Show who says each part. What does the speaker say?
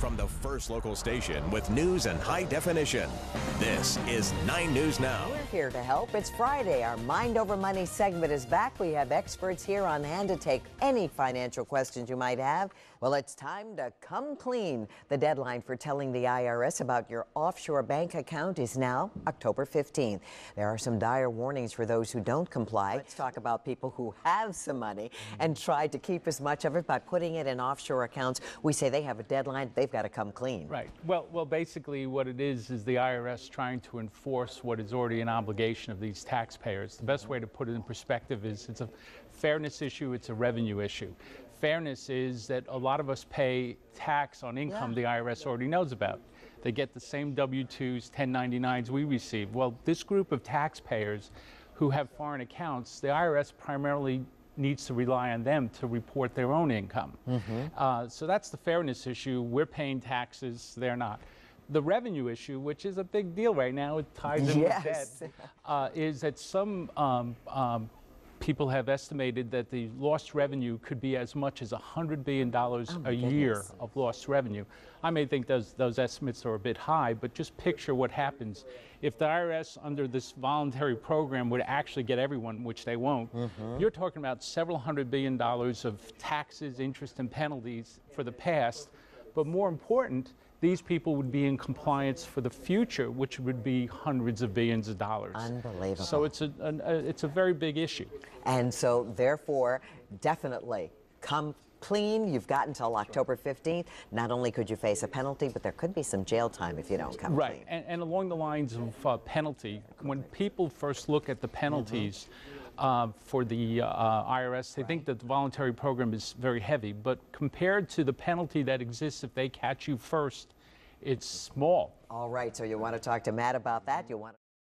Speaker 1: from the first local station with news and high definition. This is 9 News Now.
Speaker 2: We're here to help. It's Friday. Our Mind Over Money segment is back. We have experts here on hand to take any financial questions you might have. Well, it's time to come clean. The deadline for telling the IRS about your offshore bank account is now October 15th. There are some dire warnings for those who don't comply. Let's talk about people who have some money and try to keep as much of it by putting it in offshore accounts. We say they have a deadline. They've got to come clean.
Speaker 3: Right. Well, basically what it is the IRS trying to enforce what is already an obligation of these taxpayers. The best way to put it in perspective is it's a fairness issue, it's a revenue issue. Fairness is that a lot of us pay tax on income the IRS already knows about. They get the same W-2s, 1099s we receive. Well, this group of taxpayers who have foreign accounts, the IRS primarily needs to rely on them to report their own income. So that's the fairness issue. We're paying taxes, they're not. The revenue issue, which is a big deal right now, it ties in with debt, is that some people have estimated that the lost revenue could be as much as $100 billion a year of lost revenue. I may think those estimates are a bit high, but just picture what happens if the IRS under this voluntary program would actually get everyone, which they won't. You're talking about several $100 billion of taxes, interest, and penalties for the past, but more important, these people would be in compliance for the future, which would be hundreds of billions of dollars.
Speaker 2: Unbelievable.
Speaker 3: So it's a very big issue.
Speaker 2: And so, therefore, definitely come clean. You've got until October 15th. Not only could you face a penalty, but there could be some jail time if you don't come clean.
Speaker 3: And along the lines of penalty, when people first look at the penalties for the IRS, they think that the voluntary program is very heavy, but compared to the penalty that exists if they catch you first, it's small.
Speaker 2: All right, so you want to talk to Matt about that? You want